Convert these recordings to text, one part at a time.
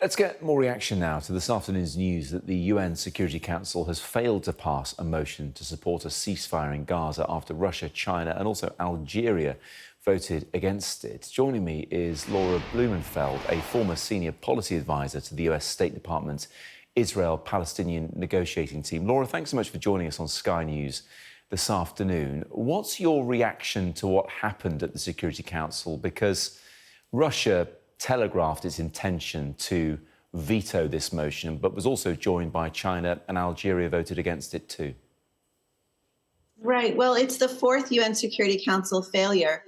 Let's get more reaction now to this afternoon's news that the UN Security Council has failed to pass a motion to support a ceasefire in Gaza after Russia, China and also Algeria voted against it. Joining me is Laura Blumenfeld, a former senior policy advisor to the US State Department's Israel-Palestinian negotiating team. Laura, thanks so much for joining us on Sky News this afternoon. What's your reaction to what happened at the Security Council? Because Russia telegraphed its intention to veto this motion, but was also joined by China, and Algeria voted against it too. Right. Well, it's the fourth UN Security Council failure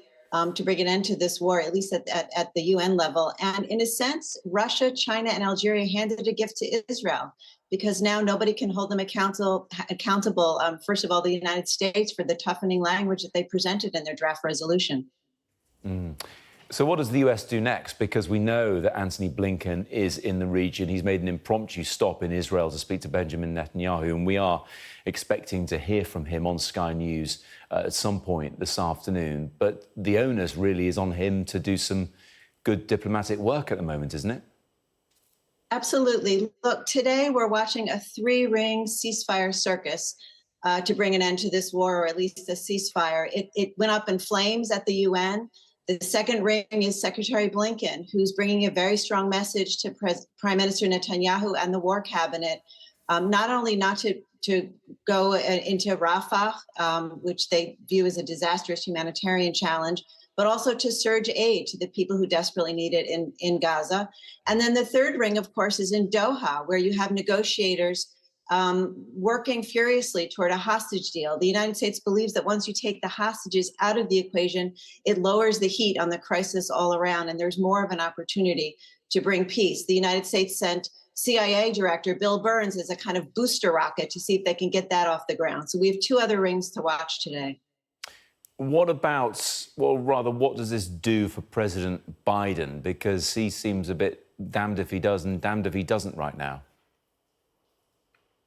to bring an end to this war, at least at the UN level. And in a sense, Russia, China, and Algeria handed a gift to Israel, because now nobody can hold them accountable, first of all, the United States, for the toughening language that they presented in their draft resolution. So what does the US do next? Because we know that Antony Blinken is in the region. He's made an impromptu stop in Israel to speak to Benjamin Netanyahu, and we are expecting to hear from him on Sky News at some point this afternoon. But the onus really is on him to do some good diplomatic work at the moment, isn't it? Absolutely. Look, today we're watching a three-ring ceasefire circus to bring an end to this war, or at least a ceasefire. It went up in flames at the UN. The second ring is Secretary Blinken, who's bringing a very strong message to Prime Minister Netanyahu and the war cabinet, not only not to go into Rafah, which they view as a disastrous humanitarian challenge, but also to surge aid to the people who desperately need it in Gaza. And then the third ring, of course, is in Doha, where you have negotiators working furiously toward a hostage deal. The United States believes that once you take the hostages out of the equation, it lowers the heat on the crisis all around, and there's more of an opportunity to bring peace. The United States sent CIA Director Bill Burns as a kind of booster rocket to see if they can get that off the ground. So we have two other rings to watch today. What about, well, rather, what does this do for President Biden? Because he seems a bit damned if he does and damned if he doesn't right now.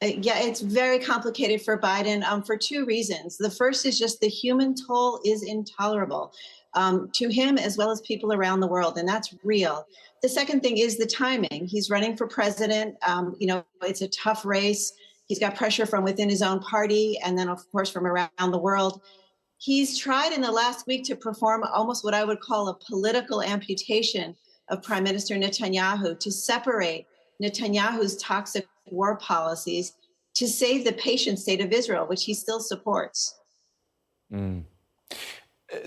Yeah, it's very complicated for Biden for two reasons. The first is just the human toll is intolerable to him as well as people around the world, and that's real. The second thing is the timing. He's running for president. It's a tough race. He's got pressure from within his own party and then, of course, from around the world. He's tried in the last week to perform almost what I would call a political amputation of Prime Minister Netanyahu, to separate Netanyahu's toxic war policies to save the patient state of Israel, which he still supports.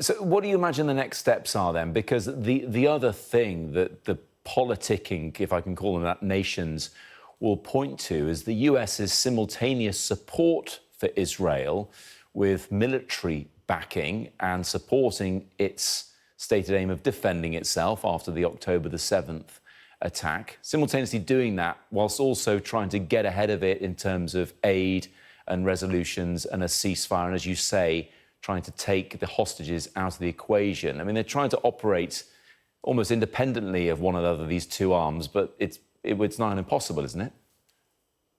So what do you imagine the next steps are then? Because the other thing that the politicking, if I can call them that, nations will point to is the US's simultaneous support for Israel with military backing and supporting its stated aim of defending itself after the October the 7th attack, simultaneously doing that whilst also trying to get ahead of it in terms of aid and resolutions and a ceasefire, and as you say, trying to take the hostages out of the equation. I mean, they're trying to operate almost independently of one another, these two arms, but it's nigh on impossible, isn't it?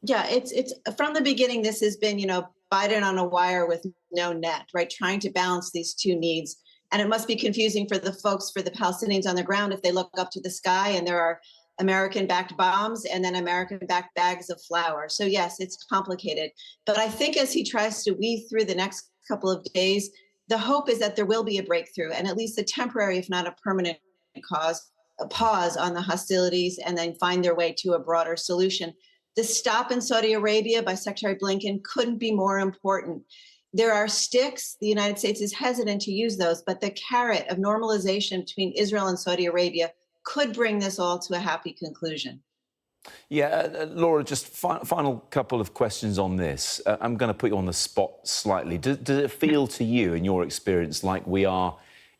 Yeah, it's from the beginning, this has been, Biden on a wire with no net, right? Trying to balance these two needs. And it must be confusing for the Palestinians on the ground, if they look up to the sky and there are American-backed bombs and then American-backed bags of flour. So yes, it's complicated. But I think as he tries to weave through the next couple of days, the hope is that there will be a breakthrough, and at least a temporary, if not a permanent a pause on the hostilities, and then find their way to a broader solution. The stop in Saudi Arabia by Secretary Blinken couldn't be more important. There are sticks. The United States is hesitant to use those, but the carrot of normalization between Israel and Saudi Arabia could bring this all to a happy conclusion. Yeah, Laura, just final couple of questions on this. I'm going to put you on the spot slightly. Does it feel to you, in your experience, like we are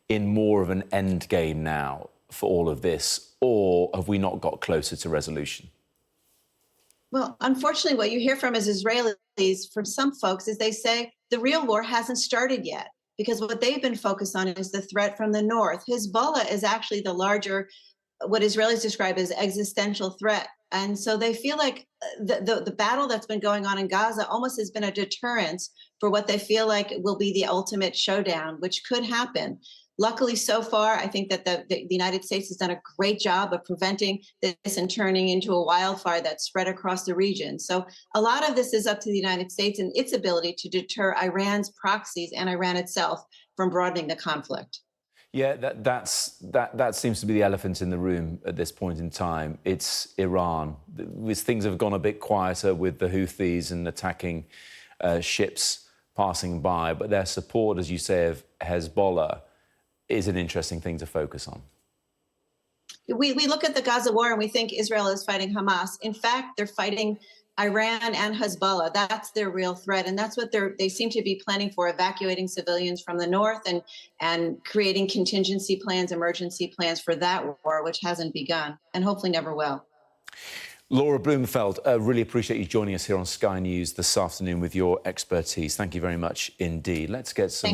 in more of an end game now for all of this, or have we not got closer to resolution? Well, unfortunately, what you hear from as Israelis, from some folks, is they say the real war hasn't started yet, because what they've been focused on is the threat from the north. Hezbollah is actually the larger, what Israelis describe as existential threat. And so they feel like the battle that's been going on in Gaza almost has been a deterrence for what they feel like will be the ultimate showdown, which could happen. Luckily, so far, I think that the United States has done a great job of preventing this and turning into a wildfire that's spread across the region. So a lot of this is up to the United States and its ability to deter Iran's proxies and Iran itself from broadening the conflict. Yeah, that seems to be the elephant in the room at this point in time. It's Iran. Things have gone a bit quieter with the Houthis and attacking ships passing by, but their support, as you say, of Hezbollah is an interesting thing to focus on. We look at the Gaza war and we think Israel is fighting Hamas. In fact, they're fighting Iran and Hezbollah. That's their real threat, and that's what they seem to be planning for: evacuating civilians from the north and creating contingency plans, emergency plans for that war, which hasn't begun and hopefully never will. Laura Blumenfeld, really appreciate you joining us here on Sky News this afternoon with your expertise. Thank you very much indeed. Let's get some